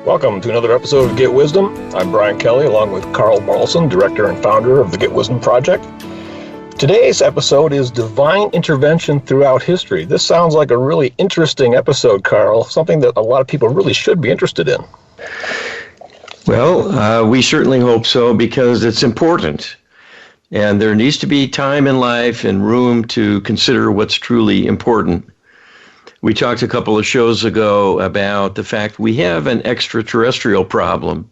Welcome to another episode of Get Wisdom. I'm Brian Kelly, along with Carl Marlson, director and founder of the Get Wisdom Project. Today's episode is Divine Intervention Throughout History. This sounds like a really interesting episode, Carl, something that a lot of people really should be interested in. Well, we certainly hope so because it's important. And there needs to be time in life and room to consider what's truly important. We talked a couple of shows ago about the fact we have an extraterrestrial problem,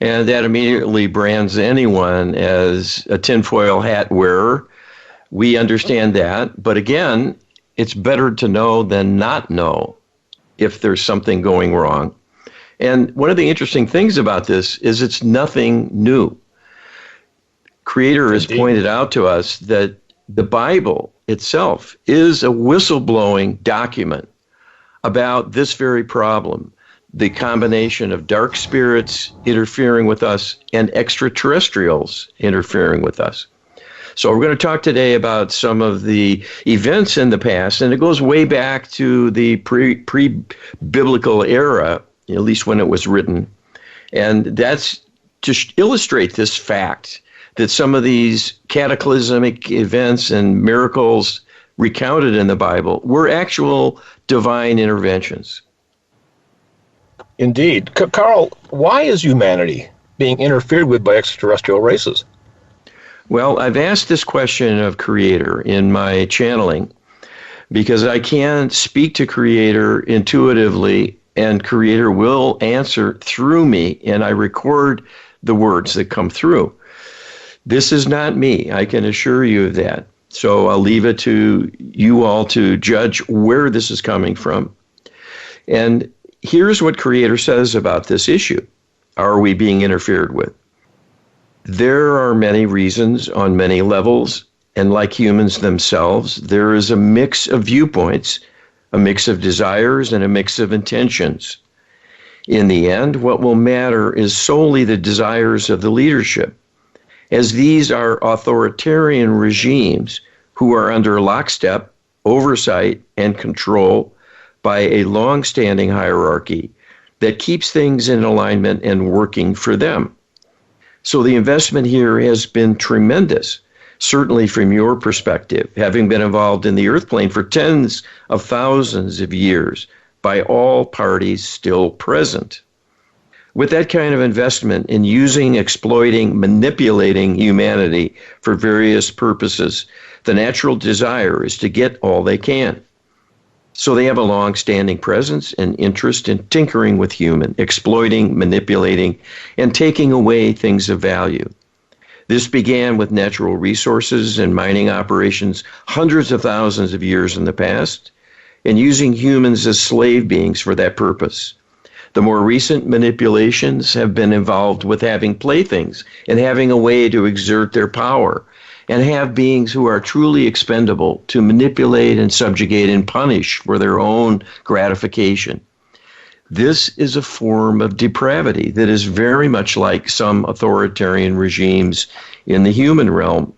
and that immediately brands anyone as a tinfoil hat wearer. We understand that, but again, it's better to know than not know if there's something going wrong. And one of the interesting things about this is it's nothing new. Creator has pointed out to us that the Bible itself is a whistleblowing document about this very problem, the combination of dark spirits interfering with us and extraterrestrials interfering with us. So we're going to talk today about some of the events in the past, and it goes way back to the pre-biblical era, at least when it was written. And that's to illustrate this fact that some of these cataclysmic events and miracles recounted in the Bible were actual divine interventions. Indeed. Carl, why is humanity being interfered with by extraterrestrial races? Well, I've asked this question of Creator in my channeling because I can speak to Creator intuitively, and Creator will answer through me, and I record the words that come through. This is not me. I can assure you of that. So I'll leave it to you all to judge where this is coming from. And here's what Creator says about this issue. Are we being interfered with? There are many reasons on many levels, and like humans themselves, there is a mix of viewpoints, a mix of desires, and a mix of intentions. In the end, what will matter is solely the desires of the leadership, as these are authoritarian regimes who are under lockstep, oversight, and control by a long-standing hierarchy that keeps things in alignment and working for them. So the investment here has been tremendous, certainly from your perspective, having been involved in the earth plane for tens of thousands of years by all parties still present. With that kind of investment in using, exploiting, manipulating humanity for various purposes, the natural desire is to get all they can. So they have a long-standing presence and interest in tinkering with human, exploiting, manipulating, and taking away things of value. This began with natural resources and mining operations hundreds of thousands of years in the past, and using humans as slave beings for that purpose. The more recent manipulations have been involved with having playthings and having a way to exert their power and have beings who are truly expendable to manipulate and subjugate and punish for their own gratification. This is a form of depravity that is very much like some authoritarian regimes in the human realm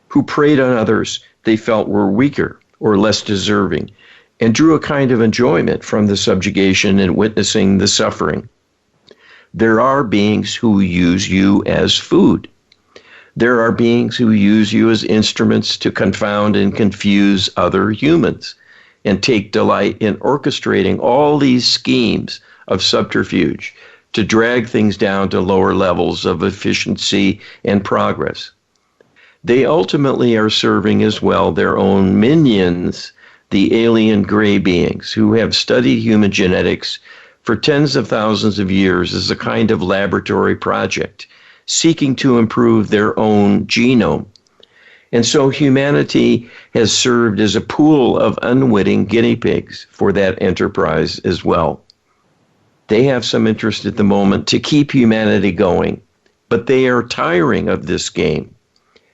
who preyed on others they felt were weaker or less deserving, and drew a kind of enjoyment from the subjugation and witnessing the suffering. There are beings who use you as food. There are beings who use you as instruments to confound and confuse other humans and take delight in orchestrating all these schemes of subterfuge to drag things down to lower levels of efficiency and progress. They ultimately are serving as well their own minions, the alien gray beings who have studied human genetics for tens of thousands of years as a kind of laboratory project, seeking to improve their own genome. And so humanity has served as a pool of unwitting guinea pigs for that enterprise as well. They have some interest at the moment to keep humanity going, but they are tiring of this game.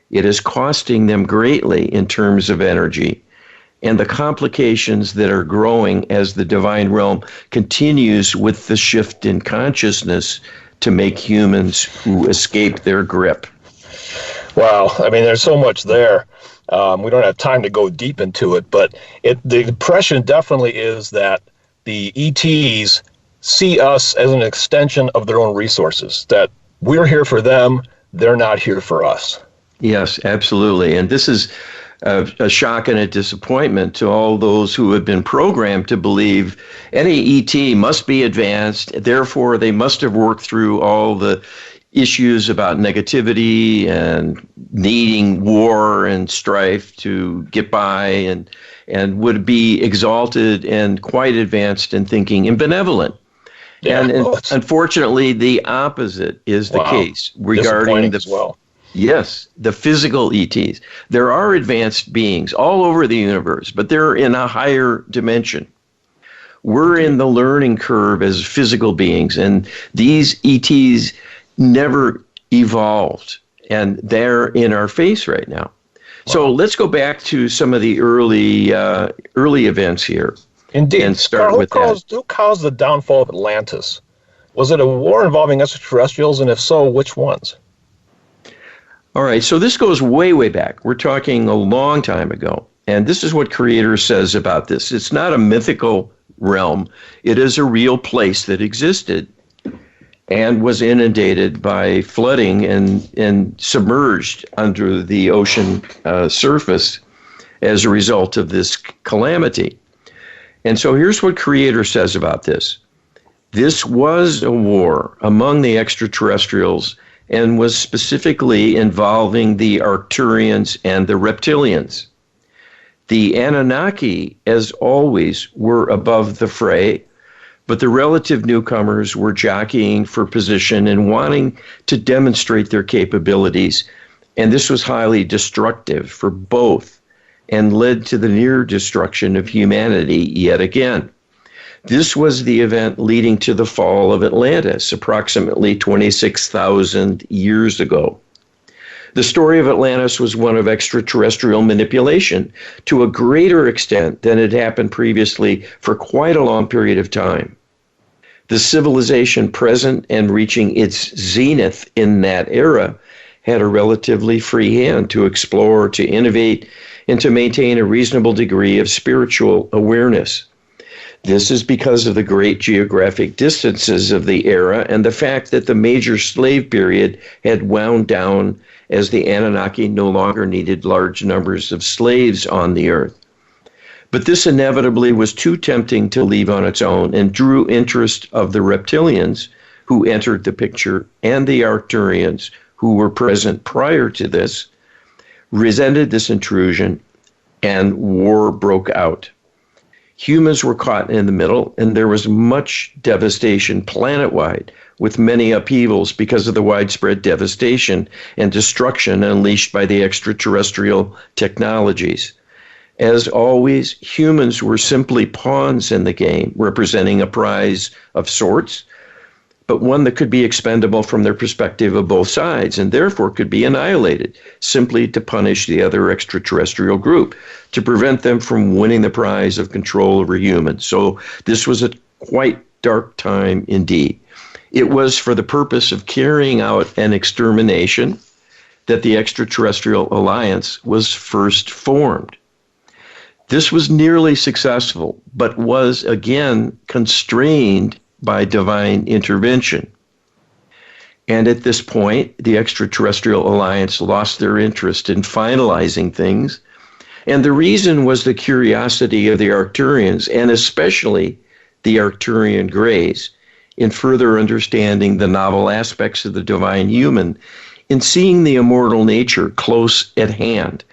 It is costing them greatly in terms of energy, and the complications that are growing as the divine realm continues with the shift in consciousness to make humans who escape their grip. Wow, I mean, there's so much there. We don't have time to go deep into it, but the impression definitely is that the ETs see us as an extension of their own resources, that we're here for them, they're not here for us. Yes, absolutely. And this is a shock and a disappointment to all those who have been programmed to believe any ET must be advanced, therefore they must have worked through all the issues about negativity and needing war and strife to get by, and would be exalted and quite advanced in thinking and benevolent. Yeah, and unfortunately, the opposite is the case regarding as well. Yes, the physical ETs. There are advanced beings all over the universe, but they're in a higher dimension. We're in the learning curve as physical beings, and these ETs never evolved, and they're in our face right now. Wow. So let's go back to some of the early events here. Indeed. And start Carl, with that. Who caused the downfall of Atlantis? Was it a war involving extraterrestrials, and if so, which ones? All right, so this goes way, way back. We're talking a long time ago. And this is what Creator says about this. It's not a mythical realm. It is a real place that existed and was inundated by flooding and submerged under the ocean surface as a result of this calamity. And so here's what Creator says about this. This was a war among the extraterrestrials and was specifically involving the Arcturians and the reptilians. The Anunnaki, as always, were above the fray, but the relative newcomers were jockeying for position and wanting to demonstrate their capabilities, and this was highly destructive for both and led to the near destruction of humanity yet again. This was the event leading to the fall of Atlantis, approximately 26,000 years ago. The story of Atlantis was one of extraterrestrial manipulation to a greater extent than had happened previously for quite a long period of time. The civilization present and reaching its zenith in that era had a relatively free hand to explore, to innovate, and to maintain a reasonable degree of spiritual awareness. This is because of the great geographic distances of the era and the fact that the major slave period had wound down as the Anunnaki no longer needed large numbers of slaves on the earth. But this inevitably was too tempting to leave on its own and drew interest of the reptilians who entered the picture and the Arcturians who were present prior to this, resented this intrusion, and war broke out. Humans were caught in the middle, and there was much devastation planet-wide, with many upheavals because of the widespread devastation and destruction unleashed by the extraterrestrial technologies. As always, humans were simply pawns in the game, representing a prize of sorts, but one that could be expendable from their perspective of both sides, and therefore could be annihilated, simply to punish the other extraterrestrial group, to prevent them from winning the prize of control over humans. So this was a quite dark time indeed. It was for the purpose of carrying out an extermination that the extraterrestrial alliance was first formed. This was nearly successful, but was again constrained by divine intervention. And at this point, the extraterrestrial alliance lost their interest in finalizing things. And the reason was the curiosity of the Arcturians, and especially the Arcturian Greys, in further understanding the novel aspects of the divine human, in seeing the immortal nature close at hand.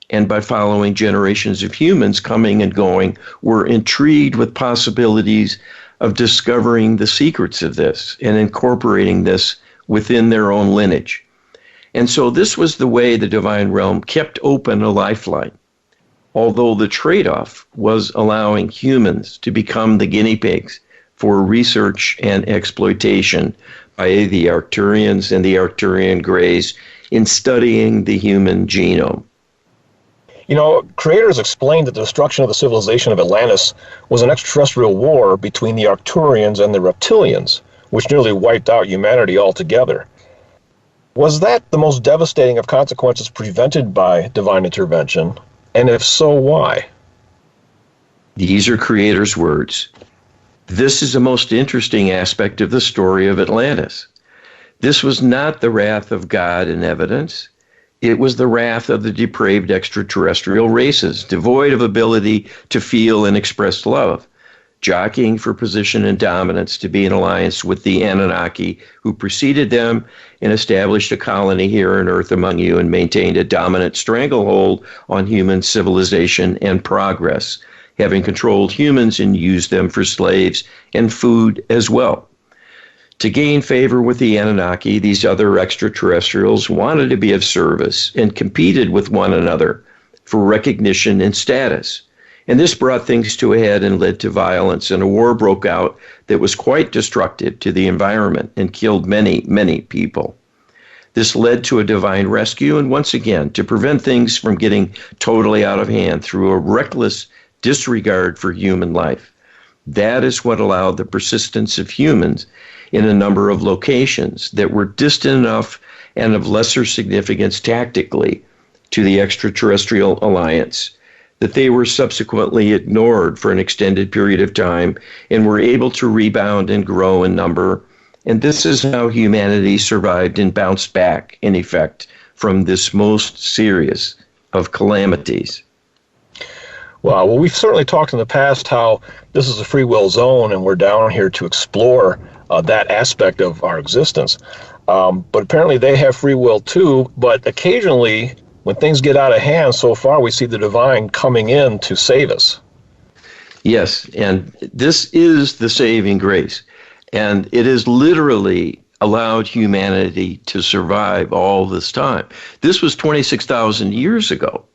And by following generations of humans coming and going, were intrigued with possibilities of discovering the secrets of this and incorporating this within their own lineage. And so this was the way the divine realm kept open a lifeline, although the trade-off was allowing humans to become the guinea pigs for research and exploitation by the Arcturians and the Arcturian Greys in studying the human genome. You know, creators explained that the destruction of the civilization of Atlantis was an extraterrestrial war between the Arcturians and the reptilians, which nearly wiped out humanity altogether. Was that the most devastating of consequences prevented by divine intervention? And if so, why? These are Creator's words. This is the most interesting aspect of the story of Atlantis. This was not the wrath of God in evidence. It was the wrath of the depraved extraterrestrial races, devoid of ability to feel and express love, jockeying for position and dominance to be in alliance with the Anunnaki who preceded them and established a colony here on Earth among you and maintained a dominant stranglehold on human civilization and progress, having controlled humans and used them for slaves and food as well. To gain favor with the Anunnaki, these other extraterrestrials wanted to be of service and competed with one another for recognition and status. And this brought things to a head and led to violence, and a war broke out that was quite destructive to the environment and killed many, many people. This led to a divine rescue, and once again, to prevent things from getting totally out of hand through a reckless disregard for human life. That is what allowed the persistence of humans in a number of locations that were distant enough and of lesser significance tactically to the extraterrestrial alliance that they were subsequently ignored for an extended period of time and were able to rebound and grow in number. And this is how humanity survived and bounced back, in effect, from this most serious of calamities. Wow. Well, we've certainly talked in the past how this is a free will zone and we're down here to explore that aspect of our existence. But apparently they have free will too, but occasionally when things get out of hand, so far we see the divine coming in to save us. Yes, and this is the saving grace. And it has literally allowed humanity to survive all this time. This was 26,000 years ago.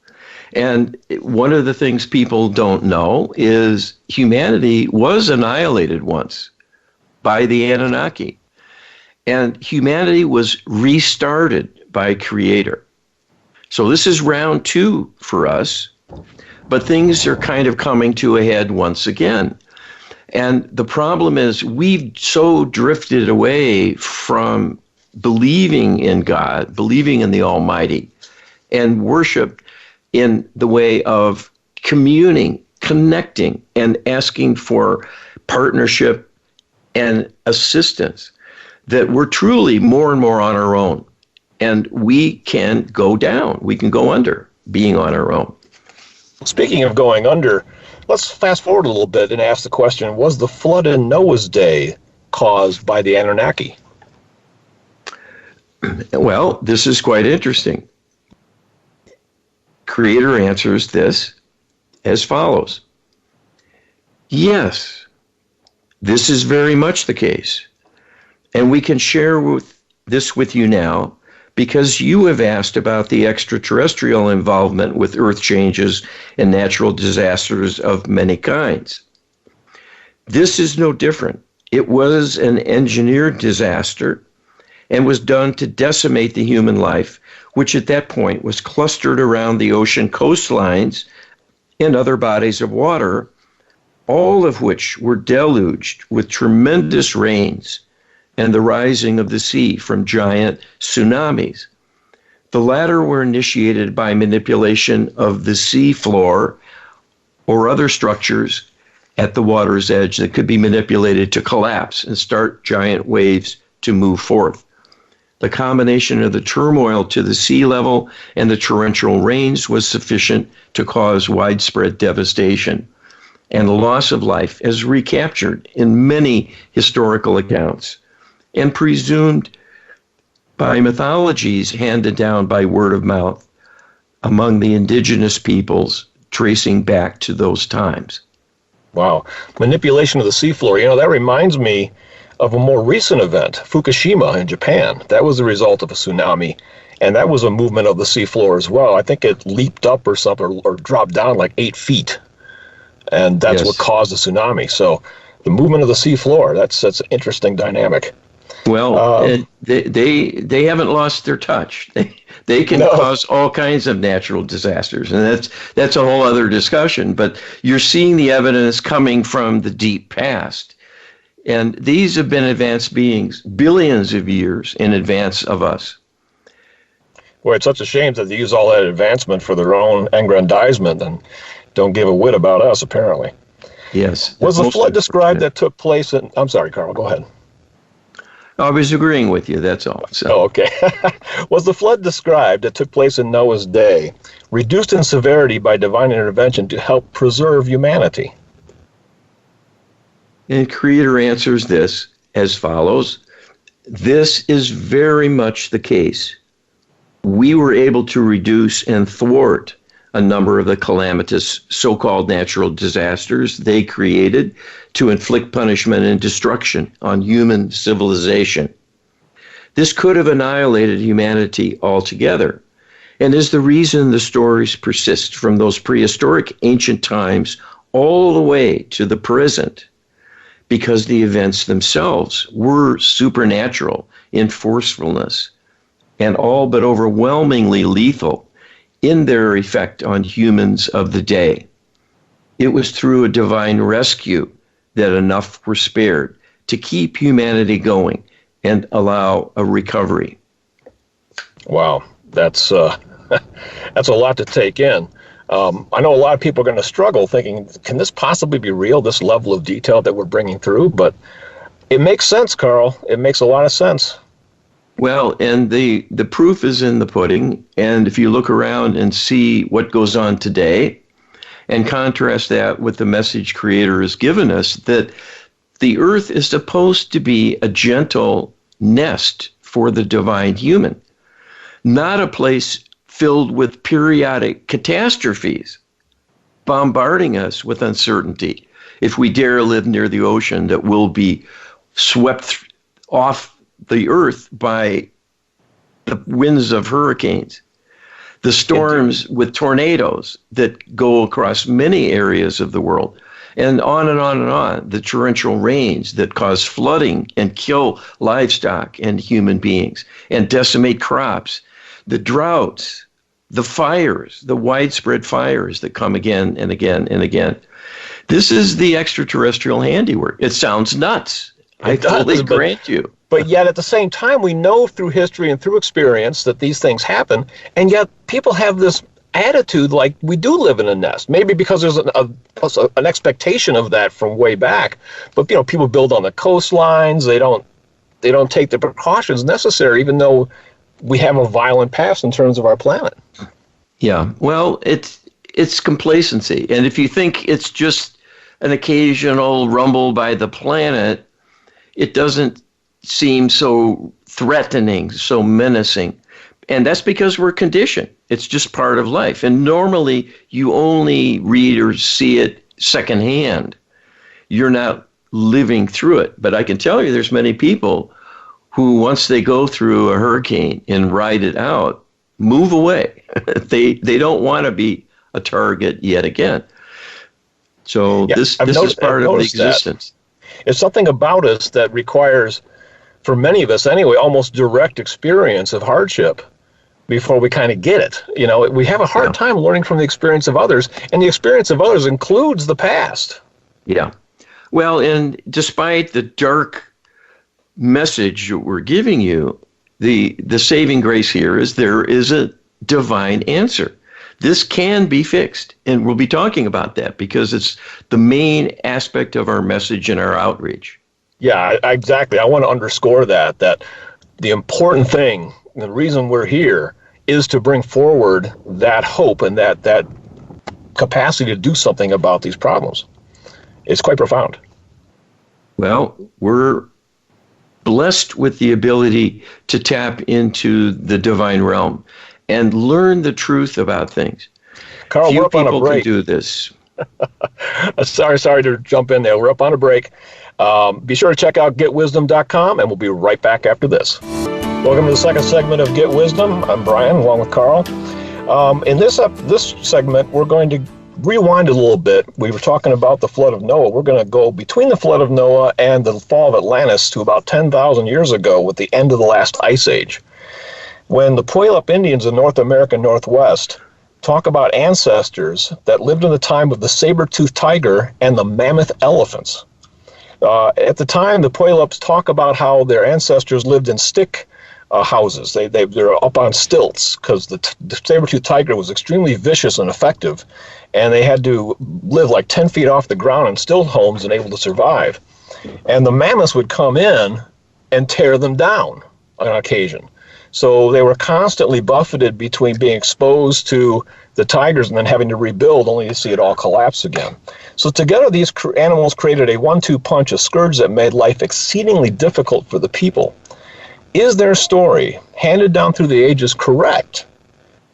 And one of the things people don't know is humanity was annihilated once by the Anunnaki. And humanity was restarted by Creator. So this is round 2 for us, but things are kind of coming to a head once again. And the problem is we've so drifted away from believing in God, believing in the Almighty, and worship in the way of communing, connecting, and asking for partnership and assistance, that we're truly more and more on our own. And we can go down. We can go under being on our own. Speaking of going under, let's fast forward a little bit and ask the question, was the flood in Noah's day caused by the Anunnaki? Well, this is quite interesting. Creator answers this as follows. Yes, this is very much the case. And we can share this with you now because you have asked about the extraterrestrial involvement with earth changes and natural disasters of many kinds. This is no different. It was an engineered disaster and was done to decimate the human life, which at that point was clustered around the ocean coastlines and other bodies of water, all of which were deluged with tremendous rains and the rising of the sea from giant tsunamis. The latter were initiated by manipulation of the sea floor or other structures at the water's edge that could be manipulated to collapse and start giant waves to move forth. The combination of the turmoil to the sea level and the torrential rains was sufficient to cause widespread devastation, and the loss of life is recaptured in many historical accounts and presumed by mythologies handed down by word of mouth among the indigenous peoples tracing back to those times. Wow. Manipulation of the seafloor. You know, that reminds me of a more recent event, Fukushima in Japan. That was the result of a tsunami, and that was a movement of the seafloor as well. I think it leaped up or something, or dropped down like 8 feet, and that's what caused the tsunami. So the movement of the seafloor, that's an interesting dynamic. Well, they haven't lost their touch. They can cause all kinds of natural disasters, and that's a whole other discussion. But you're seeing the evidence coming from the deep past, and these have been advanced beings billions of years in advance of us. Boy, it's such a shame that they use all that advancement for their own aggrandizement and don't give a whit about us, apparently. Yes. Was the most flood described unfortunate. that took place in, I'm sorry, Carl, go ahead. I was agreeing with you, that's all. So. Oh, okay. Was the flood described that took place in Noah's day reduced in severity by divine intervention to help preserve humanity? And Creator answers this as follows. This is very much the case. We were able to reduce and thwart a number of the calamitous so-called natural disasters they created to inflict punishment and destruction on human civilization. This could have annihilated humanity altogether, and is the reason the stories persist from those prehistoric ancient times all the way to the present, because the events themselves were supernatural in forcefulness and all but overwhelmingly lethal in their effect on humans of the day. It was through a divine rescue that enough were spared to keep humanity going and allow a recovery. Wow, that's that's a lot to take in. I know a lot of people are going to struggle thinking, can this possibly be real, this level of detail that we're bringing through? But it makes sense, Carl. It makes a lot of sense. Well, and the proof is in the pudding. And if you look around and see what goes on today and contrast that with the message Creator has given us, that the earth is supposed to be a gentle nest for the divine human, not a place filled with periodic catastrophes, bombarding us with uncertainty. If we dare live near the ocean, that will be swept off the earth by the winds of hurricanes, the storms with tornadoes that go across many areas of the world, and on and on and on, the torrential rains that cause flooding and kill livestock and human beings and decimate crops, the droughts, the fires, the widespread fires that come again and again and again. This is the extraterrestrial handiwork. It sounds nuts. I fully grant you. But yet at the same time, we know through history and through experience that these things happen, and yet people have this attitude like we do live in a nest. Maybe because there's an expectation of that from way back. But people build on the coastlines. They don't take the precautions necessary, even though we have a violent past in terms of our planet. Yeah, well, it's complacency. And if you think it's just an occasional rumble by the planet, it doesn't seem so threatening, so menacing. And that's because we're conditioned. It's just part of life. And normally you only read or see it secondhand. You're not living through it. But I can tell you there's many people who, once they go through a hurricane and ride it out, move away. They don't want to be a target yet again. So yeah, this is part of the existence. It's something about us that requires, for many of us anyway, almost direct experience of hardship before we kind of get it. We have a hard time learning from the experience of others, and the experience of others includes the past. Yeah. Well, and despite the dark message that we're giving you, the saving grace here is there is a divine answer. This can be fixed, and we'll be talking about that because it's the main aspect of our message and our outreach. Yeah, exactly. I want to underscore that the important thing, the reason we're here, is to bring forward that hope and that capacity to do something about these problems. It's quite profound. Well, we're blessed with the ability to tap into the divine realm and learn the truth about things. Carl, few we're up on a people break. can do this. Sorry to jump in there. We're up on a break. Be sure to check out getwisdom.com, and we'll be right back after this. Welcome to the second segment of Get Wisdom. I'm Brian, along with Carl. In this segment, we're going to rewind a little bit. We were talking about the flood of Noah. We're going to go between the flood of Noah and the fall of Atlantis to about 10,000 years ago with the end of the last ice age, when the Puyallup Indians of North America Northwest talk about ancestors that lived in the time of the saber-toothed tiger and the mammoth elephants. At the time, the Puyallups talk about how their ancestors lived in stick houses. They're up on stilts because the saber-toothed tiger was extremely vicious and effective, and they had to live like 10 feet off the ground in stilt homes and able to survive. And the mammoths would come in and tear them down on occasion. So they were constantly buffeted between being exposed to the tigers and then having to rebuild only to see it all collapse again. So together these animals created a 1-2 punch, a scourge that made life exceedingly difficult for the people. Is their story, handed down through the ages, correct?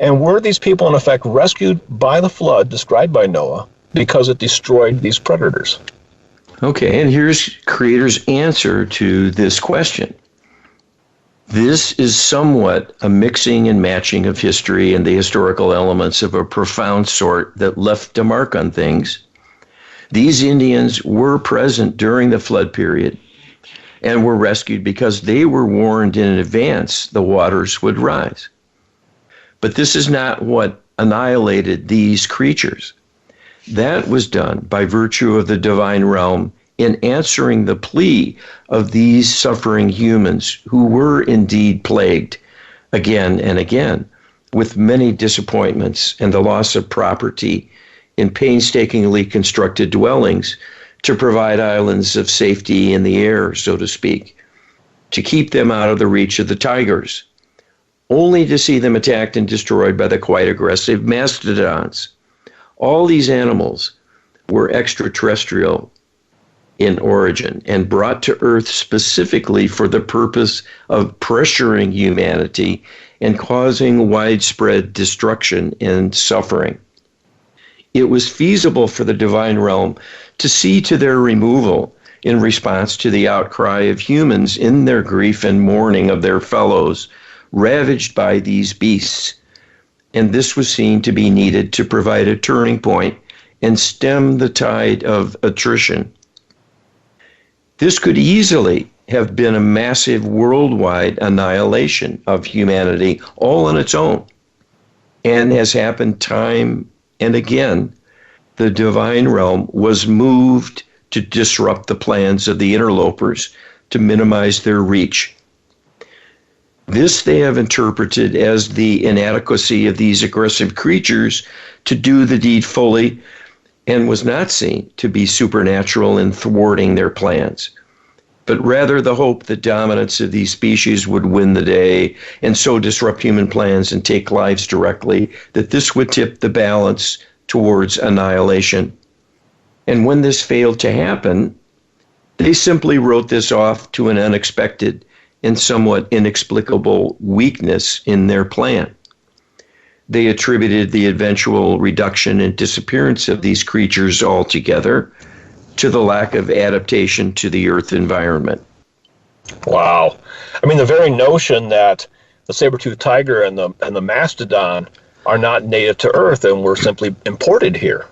And were these people in effect rescued by the flood described by Noah because it destroyed these predators? Okay, and here's Creator's answer to this question. This is somewhat a mixing and matching of history and the historical elements of a profound sort that left a mark on things. These Indians were present during the flood period and were rescued because they were warned in advance the waters would rise. But this is not what annihilated these creatures. That was done by virtue of the divine realm in answering the plea of these suffering humans who were indeed plagued again and again with many disappointments and the loss of property in painstakingly constructed dwellings to provide islands of safety in the air, so to speak, to keep them out of the reach of the tigers, only to see them attacked and destroyed by the quite aggressive mastodons. All these animals were extraterrestrial in origin and brought to Earth specifically for the purpose of pressuring humanity and causing widespread destruction and suffering. It was feasible for the divine realm to see to their removal in response to the outcry of humans in their grief and mourning of their fellows ravaged by these beasts. And this was seen to be needed to provide a turning point and stem the tide of attrition. This could easily have been a massive worldwide annihilation of humanity all on its own, and has happened time and again. The divine realm was moved to disrupt the plans of the interlopers to minimize their reach. This they have interpreted as the inadequacy of these aggressive creatures to do the deed fully, and was not seen to be supernatural in thwarting their plans, but rather the hope that dominance of these species would win the day and so disrupt human plans and take lives directly, that this would tip the balance towards annihilation. And when this failed to happen, they simply wrote this off to an unexpected and somewhat inexplicable weakness in their plan. They attributed the eventual reduction and disappearance of these creatures altogether to the lack of adaptation to the Earth environment. Wow. I mean, the very notion that the saber-toothed tiger and the mastodon are not native to Earth and were simply imported here.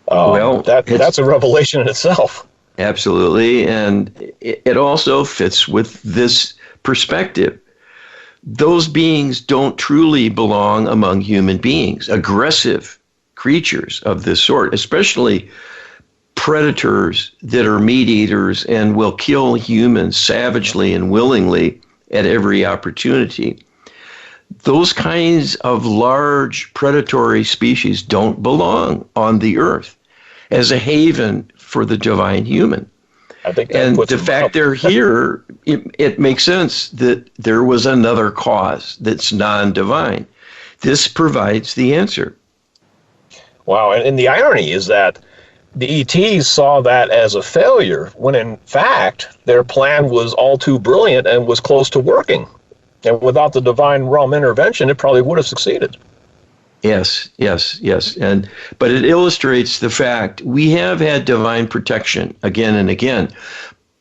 That's a revelation in itself. Absolutely, and it also fits with this perspective. Those beings don't truly belong among human beings. Aggressive creatures of this sort, especially predators that are meat eaters and will kill humans savagely and willingly at every opportunity. Those kinds of large predatory species don't belong on the Earth as a haven for the divine human. I think and the fact they're here, it makes sense that there was another cause that's non-divine. This provides the answer. Wow, and the irony is that the ETs saw that as a failure, when in fact their plan was all too brilliant and was close to working. And without the divine realm intervention, it probably would have succeeded. Yes. But it illustrates the fact we have had divine protection again and again,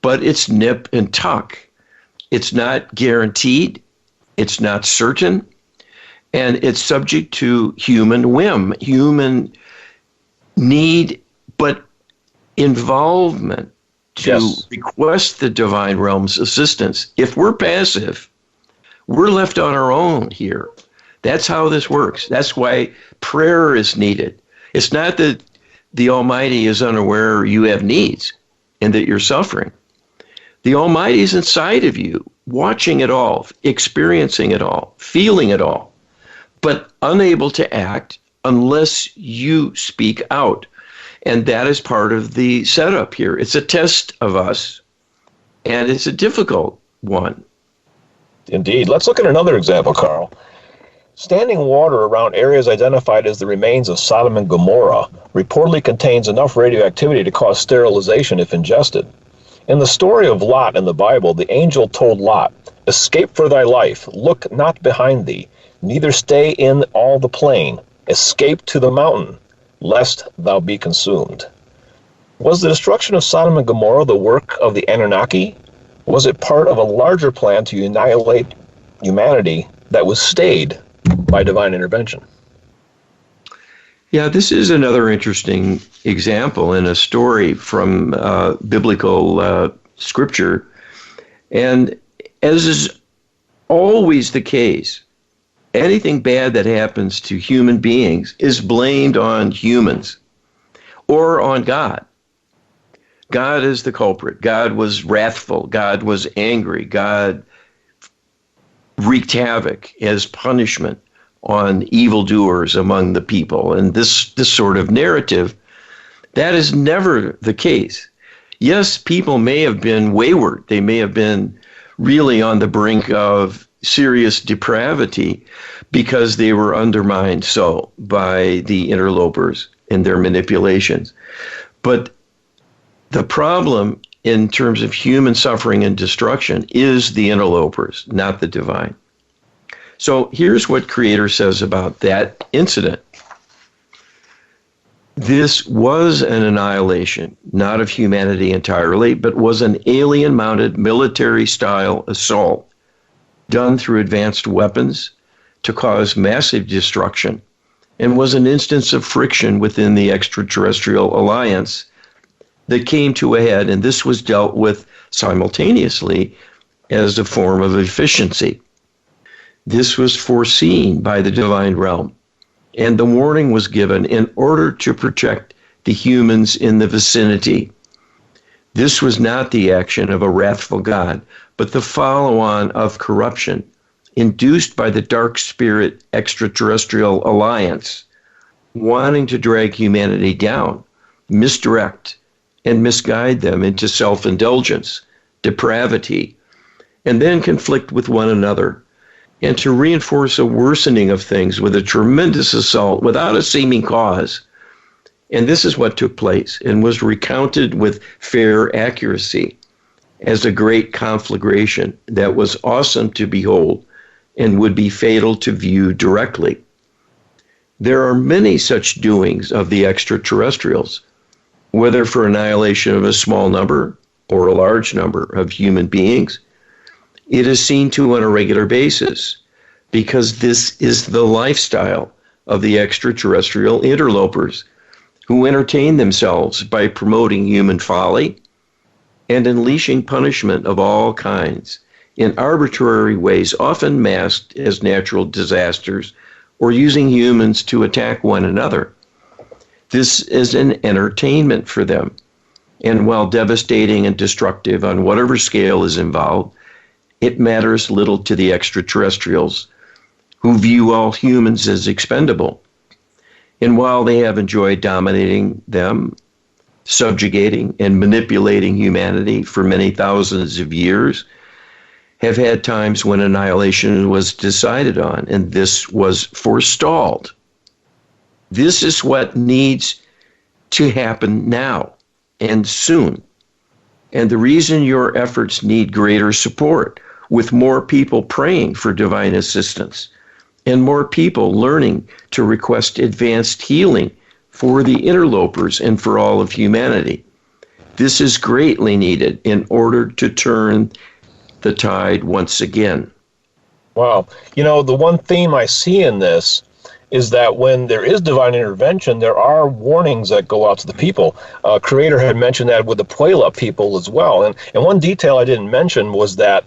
but it's nip and tuck. It's not guaranteed. It's not certain. And it's subject to human whim, human need, but involvement to request the divine realm's assistance. If we're passive, we're left on our own here. That's how this works. That's why prayer is needed. It's not that the Almighty is unaware you have needs and that you're suffering. The Almighty is inside of you, watching it all, experiencing it all, feeling it all, but unable to act unless you speak out. And that is part of the setup here. It's a test of us, and it's a difficult one. Indeed. Let's look at another example, Carl. Standing water around areas identified as the remains of Sodom and Gomorrah reportedly contains enough radioactivity to cause sterilization if ingested. In the story of Lot in the Bible, the angel told Lot, "Escape for thy life, look not behind thee, neither stay in all the plain. Escape to the mountain, lest thou be consumed." Was the destruction of Sodom and Gomorrah the work of the Anunnaki? Was it part of a larger plan to annihilate humanity that was stayed by divine intervention? Yeah, this is another interesting example in a story from biblical scripture. And as is always the case, anything bad that happens to human beings is blamed on humans or on God. God is the culprit. God was wrathful. God was angry. God wreaked havoc as punishment on evildoers among the people. And this sort of narrative, that is never the case. Yes, people may have been wayward. They may have been really on the brink of serious depravity because they were undermined so by the interlopers and their manipulations. But the problem in terms of human suffering and destruction is the interlopers, not the divine. So here's what Creator says about that incident. This was an annihilation, not of humanity entirely, but was an alien-mounted military-style assault done through advanced weapons to cause massive destruction, and was an instance of friction within the extraterrestrial alliance that came to a head, and this was dealt with simultaneously as a form of efficiency. This was foreseen by the divine realm, and the warning was given in order to protect the humans in the vicinity. This was not the action of a wrathful God, but the follow-on of corruption induced by the dark spirit extraterrestrial alliance, wanting to drag humanity down, misdirect, and misguide them into self-indulgence, depravity, and then conflict with one another, and to reinforce a worsening of things with a tremendous assault without a seeming cause. And this is what took place and was recounted with fair accuracy as a great conflagration that was awesome to behold and would be fatal to view directly. There are many such doings of the extraterrestrials, whether for annihilation of a small number or a large number of human beings. It is seen to on a regular basis because this is the lifestyle of the extraterrestrial interlopers who entertain themselves by promoting human folly and unleashing punishment of all kinds in arbitrary ways, often masked as natural disasters or using humans to attack one another. This is an entertainment for them. And while devastating and destructive on whatever scale is involved, it matters little to the extraterrestrials who view all humans as expendable. And while they have enjoyed dominating them, subjugating and manipulating humanity for many thousands of years, have had times when annihilation was decided on, and this was forestalled. This is what needs to happen now and soon. And the reason your efforts need greater support, with more people praying for divine assistance and more people learning to request advanced healing for the interlopers and for all of humanity. This is greatly needed in order to turn the tide once again. Wow. You know, the one theme I see in this is that when there is divine intervention, there are warnings that go out to the people. Creator had mentioned that with the Puebla people as well. And one detail I didn't mention was that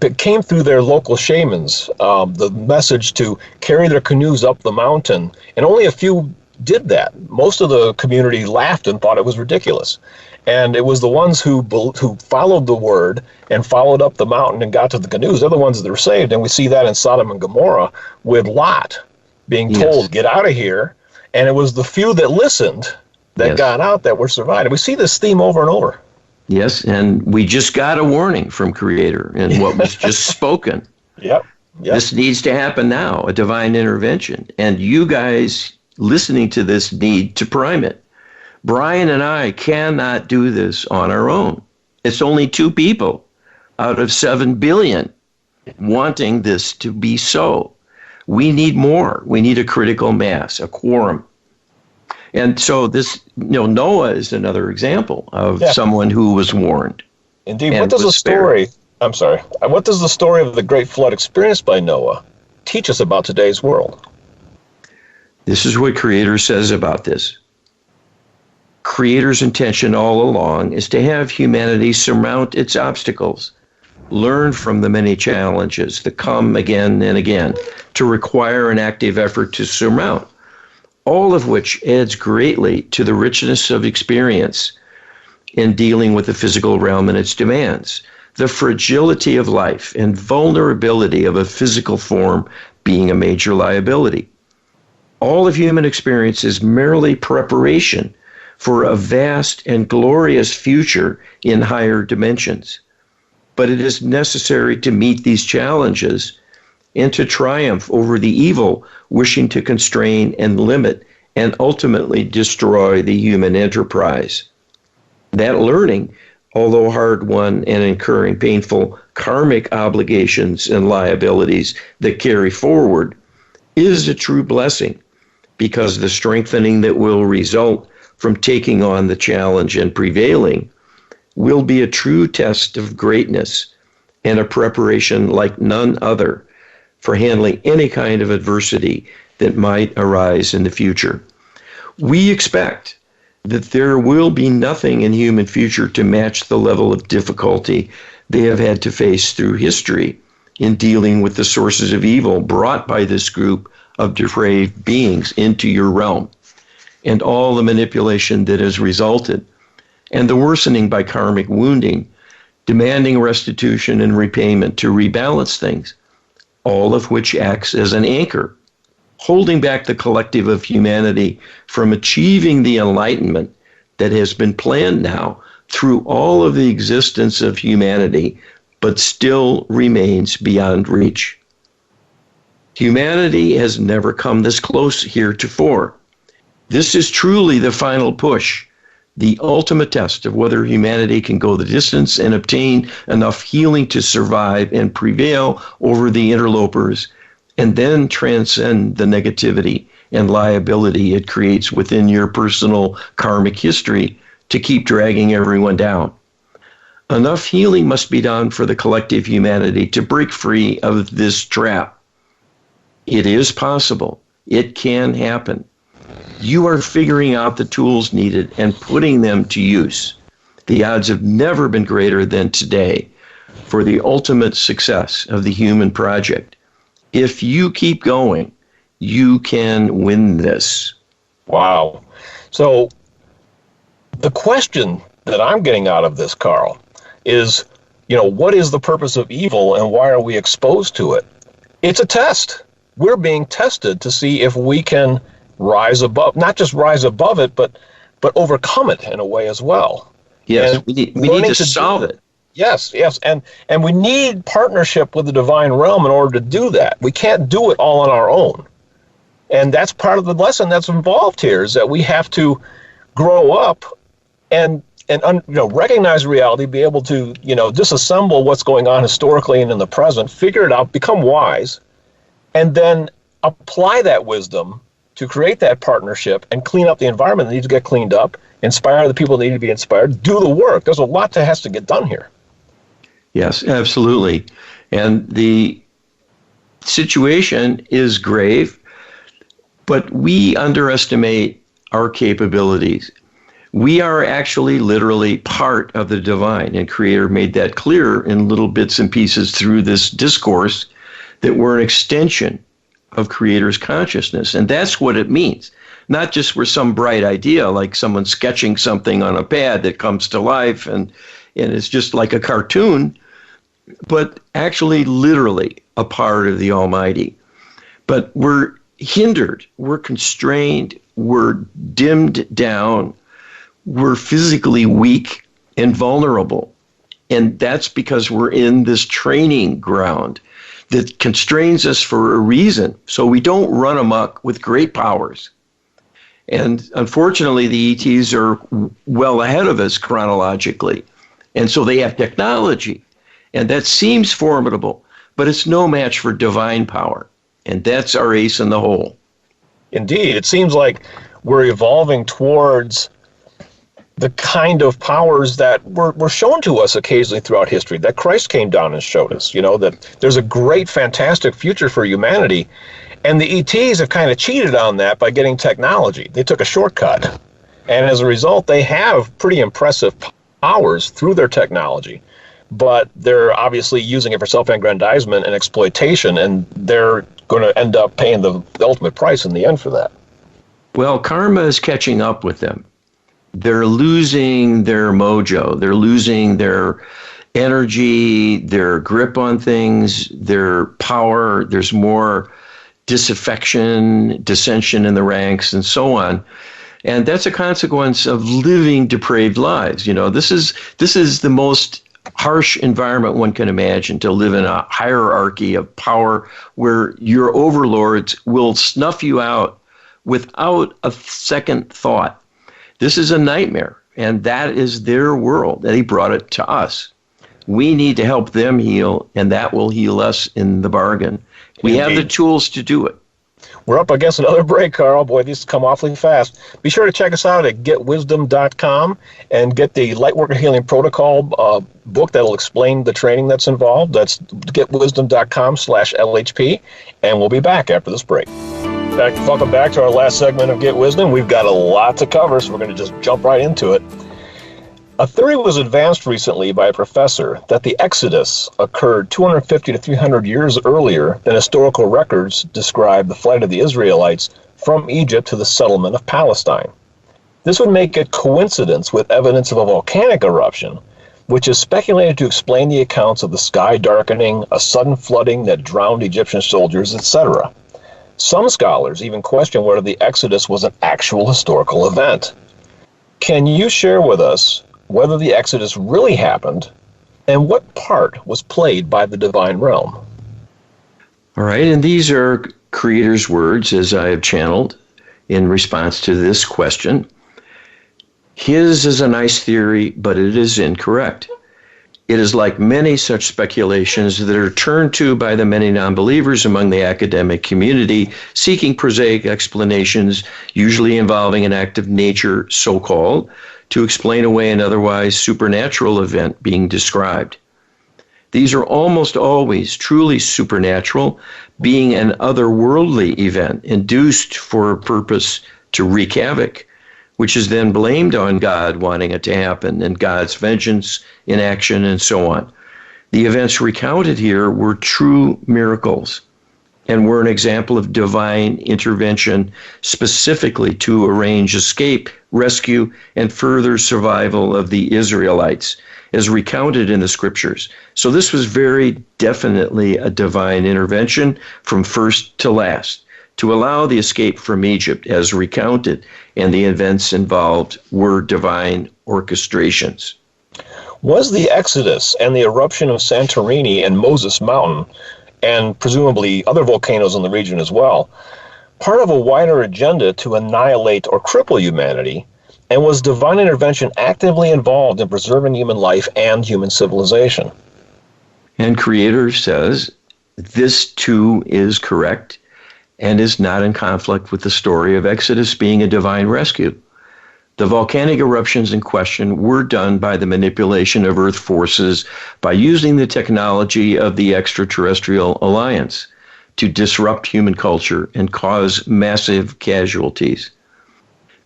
it came through their local shamans, the message to carry their canoes up the mountain. And only a few did that. Most of the community laughed and thought it was ridiculous. And it was the ones who followed the word and followed up the mountain and got to the canoes. They're the ones that were saved. And we see that in Sodom and Gomorrah with Lot being told, get out of here. And it was the few that listened that got out that were survived. We see this theme over and over. Yes, and we just got a warning from Creator in what was just spoken. Yep. This needs to happen now, a divine intervention. And you guys listening to this need to prime it. Brian and I cannot do this on our own. It's only 2 people out of 7 billion wanting this to be so. We need more. We need a critical mass, a quorum. And so this, Noah is another example of someone who was warned. Indeed. What does the story, what does the story of the great flood experienced by Noah teach us about today's world? This is what Creator says about this. Creator's intention all along is to have humanity surmount its obstacles, learn from the many challenges that come again and again, to require an active effort to surmount, all of which adds greatly to the richness of experience in dealing with the physical realm and its demands, the fragility of life and vulnerability of a physical form being a major liability. All of human experience is merely preparation for a vast and glorious future in higher dimensions. But it is necessary to meet these challenges and to triumph over the evil wishing to constrain and limit and ultimately destroy the human enterprise. That learning, although hard-won and incurring painful karmic obligations and liabilities that carry forward, is a true blessing, because the strengthening that will result from taking on the challenge and prevailing will be a true test of greatness and a preparation like none other for handling any kind of adversity that might arise in the future. We expect that there will be nothing in human future to match the level of difficulty they have had to face through history in dealing with the sources of evil brought by this group of depraved beings into your realm, and all the manipulation that has resulted, and the worsening by karmic wounding, demanding restitution and repayment to rebalance things, all of which acts as an anchor, holding back the collective of humanity from achieving the enlightenment that has been planned now through all of the existence of humanity, but still remains beyond reach. Humanity has never come this close heretofore. This is truly the final push, the ultimate test of whether humanity can go the distance and obtain enough healing to survive and prevail over the interlopers, and then transcend the negativity and liability it creates within your personal karmic history to keep dragging everyone down. Enough healing must be done for the collective humanity to break free of this trap. It is possible. It can happen. You are figuring out the tools needed and putting them to use. The odds have never been greater than today for the ultimate success of the human project. If you keep going, you can win this. Wow. So the question that I'm getting out of this, Carl, is, what is the purpose of evil and why are we exposed to it? It's a test. We're being tested to see if we can rise above, not just rise above it, but overcome it in a way as well. Yes, and we need to solve it. Yes, and we need partnership with the divine realm in order to do that. We can't do it all on our own. And that's part of the lesson that's involved here, is that we have to grow up and recognize reality, be able to, disassemble what's going on historically and in the present, figure it out, become wise, and then apply that wisdom to create that partnership and clean up the environment that needs to get cleaned up, inspire the people that need to be inspired, do the work. There's a lot that has to get done here. Yes, absolutely. And the situation is grave, but we underestimate our capabilities. We are actually literally part of the divine, and Creator made that clear in little bits and pieces through this discourse, that we're an extension of Creator's consciousness. And that's what it means. not just for some bright idea, like someone sketching something on a pad that comes to life and it's just like a cartoon, but actually literally a part of the Almighty. But we're hindered, we're constrained, we're dimmed down, we're physically weak and vulnerable. And that's because we're in this training ground that constrains us for a reason. So we don't run amok with great powers. And unfortunately, the ETs are well ahead of us chronologically. And so they have technology. And that seems formidable, but it's no match for divine power. And that's our ace in the hole. Indeed, it seems like we're evolving towards the kind of powers that were shown to us occasionally throughout history, that Christ came down and showed us, that there's a great, fantastic future for humanity. And the ETs have kind of cheated on that by getting technology. They took a shortcut. And as a result, they have pretty impressive powers through their technology. But they're obviously using it for self-aggrandizement and exploitation, and they're going to end up paying the ultimate price in the end for that. Well, karma is catching up with them. They're losing their mojo. They're losing their energy, their grip on things, their power. There's more disaffection, dissension in the ranks, and so on. And that's a consequence of living depraved lives. This is the most harsh environment one can imagine, to live in a hierarchy of power where your overlords will snuff you out without a second thought. This is a nightmare, and that is their world. They brought it to us. We need to help them heal, and that will heal us in the bargain. We have the tools to do it. We're up against another break, Carl. Boy, these come awfully fast. Be sure to check us out at getwisdom.com and get the Lightworker Healing Protocol book that'll explain the training that's involved. That's getwisdom.com/LHP, and we'll be back after this break. Welcome back to our last segment of Get Wisdom. We've got a lot to cover, so we're going to just jump right into it. A theory was advanced recently by a professor that the Exodus occurred 250 to 300 years earlier than historical records describe the flight of the Israelites from Egypt to the settlement of Palestine. This would make it coincidence with evidence of a volcanic eruption, which is speculated to explain the accounts of the sky darkening, a sudden flooding that drowned Egyptian soldiers, etc. Some scholars even question whether the Exodus was an actual historical event. Can you share with us whether the Exodus really happened and what part was played by the divine realm? All right, and these are Creator's words as I have channeled in response to this question. His is a nice theory, but it is incorrect. It is like many such speculations that are turned to by the many non-believers among the academic community, seeking prosaic explanations, usually involving an act of nature, so-called, to explain away an otherwise supernatural event being described. These are almost always truly supernatural, being an otherworldly event induced for a purpose to wreak havoc, which is then blamed on God wanting it to happen and God's vengeance in action and so on. The events recounted here were true miracles and were an example of divine intervention specifically to arrange escape, rescue, and further survival of the Israelites, as recounted in the scriptures. So this was very definitely a divine intervention from first to last, to allow the escape from Egypt as recounted, and the events involved were divine orchestrations. Was the Exodus and the eruption of Santorini and Moses Mountain, and presumably other volcanoes in the region as well, part of a wider agenda to annihilate or cripple humanity? And was divine intervention actively involved in preserving human life and human civilization? And Creator says this too is correct and is not in conflict with the story of Exodus being a divine rescue. The volcanic eruptions in question were done by the manipulation of Earth forces by using the technology of the extraterrestrial alliance to disrupt human culture and cause massive casualties.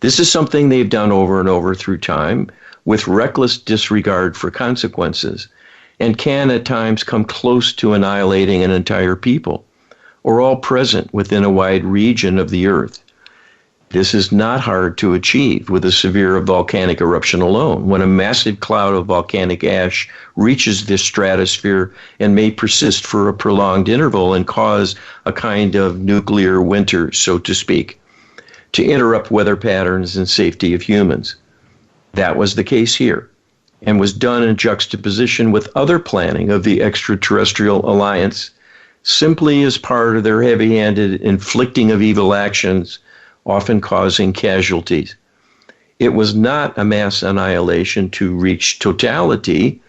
This is something they've done over and over through time with reckless disregard for consequences, and can at times come close to annihilating an entire people or all present within a wide region of the earth. This is not hard to achieve with a severe volcanic eruption alone. When a massive cloud of volcanic ash reaches the stratosphere and may persist for a prolonged interval and cause a kind of nuclear winter, so to speak, to interrupt weather patterns and safety of humans. That was the case here, and was done in juxtaposition with other planning of the extraterrestrial alliance, simply as part of their heavy-handed inflicting of evil actions, often causing casualties. It was not a mass annihilation to reach totality,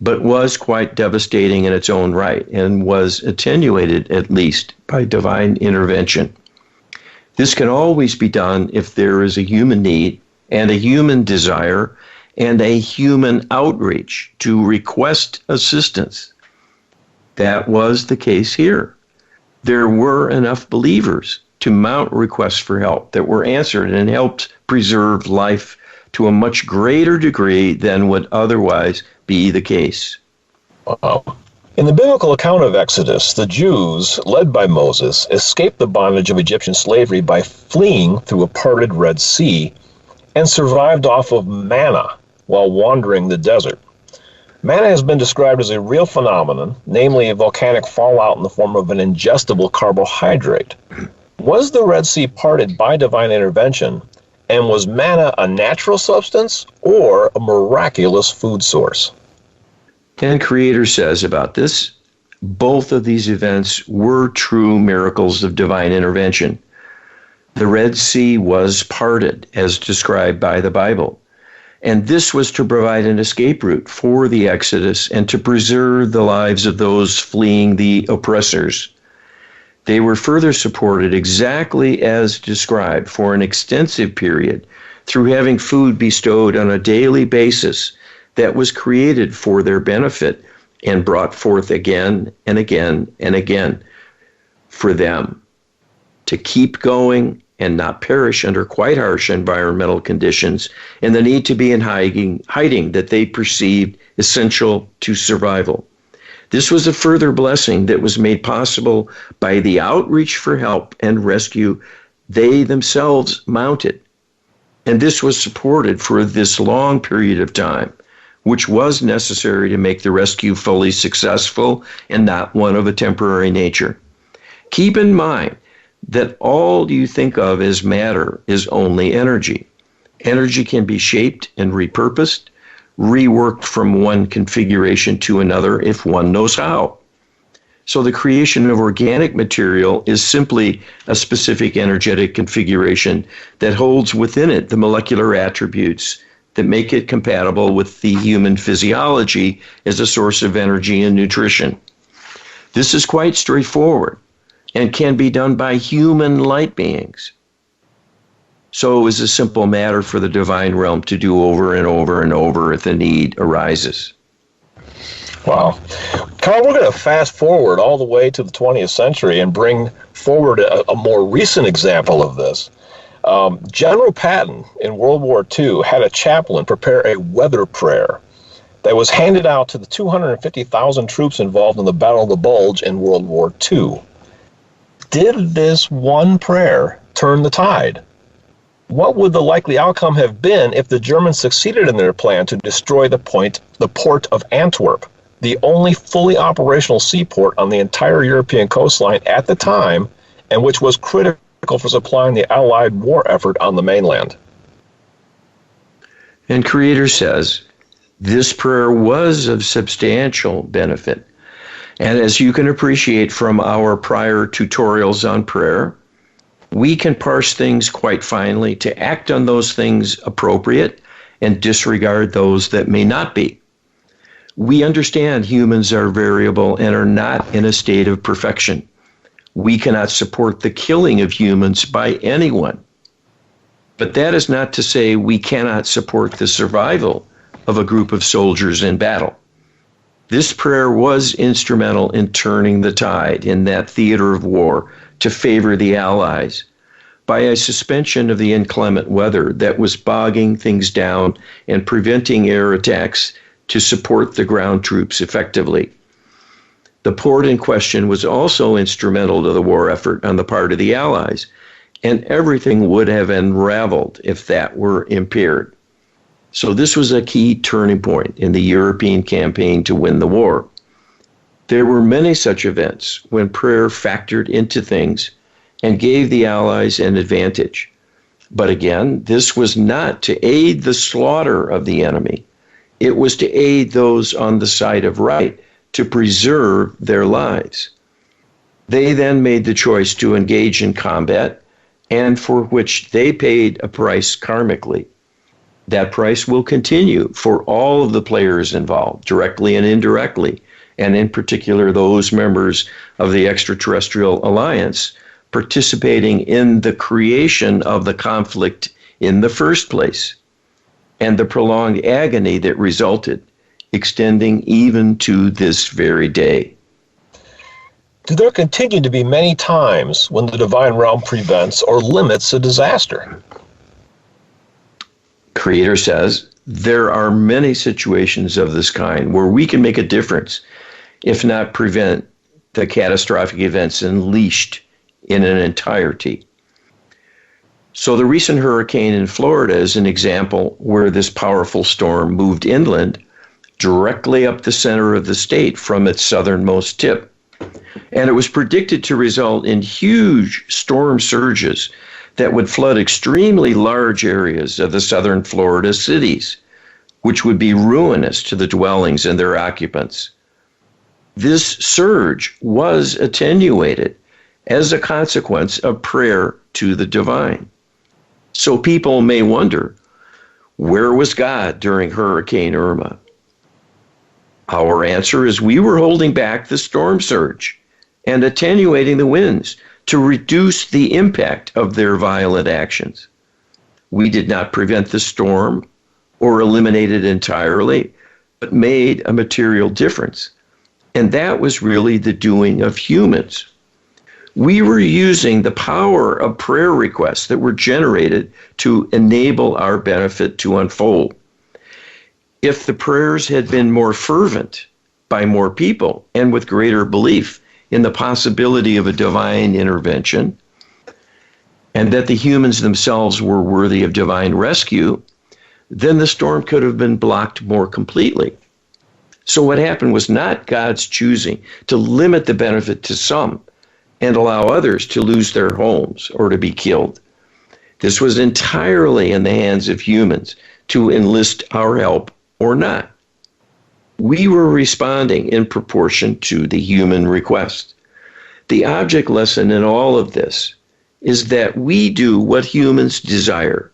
but was quite devastating in its own right, and was attenuated, at least, by divine intervention. This can always be done if there is a human need and a human desire and a human outreach to request assistance. That was the case here. There were enough believers to mount requests for help that were answered and helped preserve life to a much greater degree than would otherwise be the case. Wow. In the biblical account of Exodus, the Jews, led by Moses, escaped the bondage of Egyptian slavery by fleeing through a parted Red Sea and survived off of manna while wandering the desert. Manna has been described as a real phenomenon, namely a volcanic fallout in the form of an ingestible carbohydrate. Was the Red Sea parted by divine intervention, and was manna a natural substance or a miraculous food source? And Creator says about this, both of these events were true miracles of divine intervention. The Red Sea was parted, as described by the Bible, and this was to provide an escape route for the Exodus and to preserve the lives of those fleeing the oppressors. They were further supported exactly as described for an extensive period through having food bestowed on a daily basis that was created for their benefit and brought forth again and again and again for them to keep going and not perish under quite harsh environmental conditions and the need to be in hiding that they perceived essential to survival. This was a further blessing that was made possible by the outreach for help and rescue they themselves mounted. And this was supported for this long period of time, which was necessary to make the rescue fully successful and not one of a temporary nature. Keep in mind that all you think of as matter is only energy. Energy can be shaped and repurposed, reworked from one configuration to another if one knows how. So the creation of organic material is simply a specific energetic configuration that holds within it the molecular attributes that make it compatible with the human physiology as a source of energy and nutrition. This is quite straightforward and can be done by human light beings. So it is a simple matter for the divine realm to do over and over and over if the need arises. Wow. Carl, we're going to fast forward all the way to the 20th century and bring forward a more recent example of this. General Patton in World War II had a chaplain prepare a weather prayer that was handed out to the 250,000 troops involved in the Battle of the Bulge in World War II. Did this one prayer turn the tide? What would the likely outcome have been if the Germans succeeded in their plan to destroy the port of Antwerp, the only fully operational seaport on the entire European coastline at the time, and which was critical for supplying the Allied war effort on the mainland? And Creator says, this prayer was of substantial benefit. And as you can appreciate from our prior tutorials on prayer, we can parse things quite finely to act on those things appropriate and disregard those that may not be. We understand humans are variable and are not in a state of perfection. We cannot support the killing of humans by anyone. But that is not to say we cannot support the survival of a group of soldiers in battle. This prayer was instrumental in turning the tide in that theater of war to favor the Allies by a suspension of the inclement weather that was bogging things down and preventing air attacks to support the ground troops effectively. The port in question was also instrumental to the war effort on the part of the Allies, and everything would have unraveled if that were impaired. So this was a key turning point in the European campaign to win the war. There were many such events when prayer factored into things and gave the Allies an advantage. But again, this was not to aid the slaughter of the enemy. It was to aid those on the side of right to preserve their lives. They then made the choice to engage in combat, and for which they paid a price karmically. That price will continue for all of the players involved, directly and indirectly, and in particular those members of the extraterrestrial alliance participating in the creation of the conflict in the first place, and the prolonged agony that resulted, extending even to this very day. Do there continue to be many times when the divine realm prevents or limits a disaster? Creator says, there are many situations of this kind where we can make a difference, if not prevent the catastrophic events unleashed in an entirety. So the recent hurricane in Florida is an example where this powerful storm moved inland directly up the center of the state from its southernmost tip. And it was predicted to result in huge storm surges that would flood extremely large areas of the southern Florida cities, which would be ruinous to the dwellings and their occupants. This surge was attenuated as a consequence of prayer to the divine. So people may wonder, where was God during Hurricane Irma? Our answer is we were holding back the storm surge and attenuating the winds to reduce the impact of their violent actions. We did not prevent the storm or eliminate it entirely, but made a material difference. And that was really the doing of humans. We were using the power of prayer requests that were generated to enable our benefit to unfold. If the prayers had been more fervent by more people and with greater belief in the possibility of a divine intervention, and that the humans themselves were worthy of divine rescue, then the storm could have been blocked more completely. So what happened was not God's choosing to limit the benefit to some and allow others to lose their homes or to be killed. This was entirely in the hands of humans to enlist our help or not. We were responding in proportion to the human request. The object lesson in all of this is that we do what humans desire.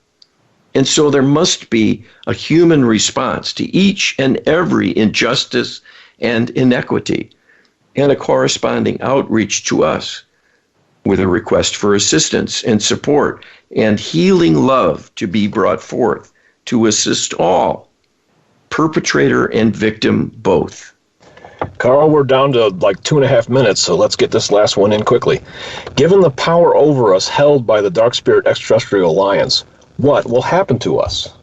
And so there must be a human response to each and every injustice and inequity, and a corresponding outreach to us with a request for assistance and support and healing love to be brought forth to assist all, perpetrator and victim both. Carl, we're down to like 2.5 minutes, so let's get this last one in quickly. Given the power over us held by the Dark Spirit Extraterrestrial Alliance, what will happen to us?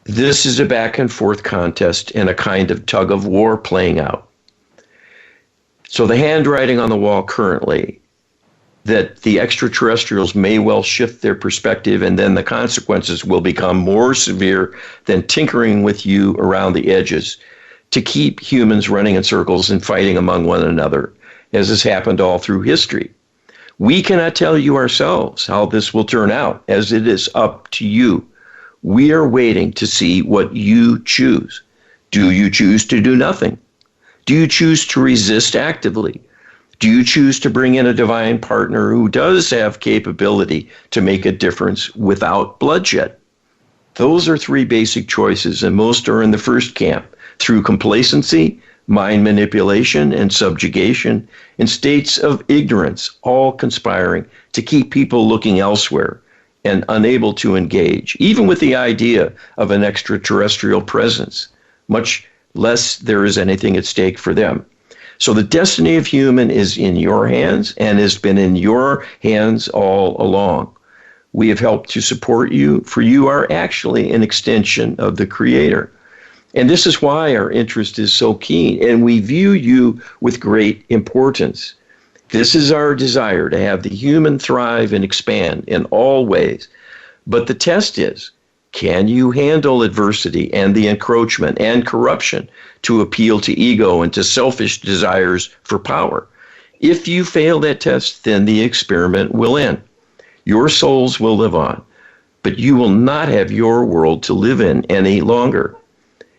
This is a back and forth contest and a kind of tug of war playing out. So the handwriting on the wall currently that the extraterrestrials may well shift their perspective, and then the consequences will become more severe than tinkering with you around the edges to keep humans running in circles and fighting among one another, as has happened all through history. We cannot tell you ourselves how this will turn out, as it is up to you. We are waiting to see what you choose. Do you choose to do nothing? Do you choose to resist actively? Do you choose to bring in a divine partner who does have capability to make a difference without bloodshed? Those are three basic choices, and most are in the first camp, through complacency, mind manipulation, and subjugation, in states of ignorance, all conspiring to keep people looking elsewhere and unable to engage, even with the idea of an extraterrestrial presence, much less there is anything at stake for them. So the destiny of human is in your hands and has been in your hands all along. We have helped to support you, for you are actually an extension of the Creator. And this is why our interest is so keen, and we view you with great importance. This is our desire, to have the human thrive and expand in all ways. But the test is, can you handle adversity and the encroachment and corruption to appeal to ego and to selfish desires for power? If you fail that test, then the experiment will end. Your souls will live on, but you will not have your world to live in any longer.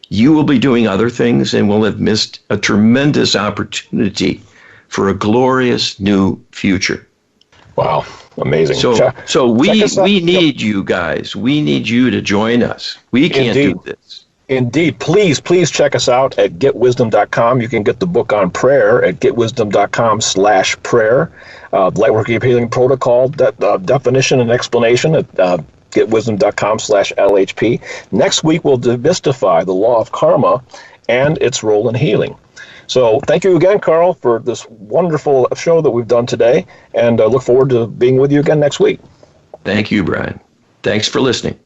You will be doing other things and will have missed a tremendous opportunity for a glorious new future. Wow, amazing. So we need you guys. We need you to join us. We can't do this. Indeed. Please check us out at getwisdom.com. You can get the book on prayer at getwisdom.com/prayer. Lightworking Healing Protocol definition and explanation at getwisdom.com/LHP. Next week, we'll demystify the law of karma and its role in healing. So thank you again, Carl, for this wonderful show that we've done today, and I look forward to being with you again next week. Thank you, Brian. Thanks for listening.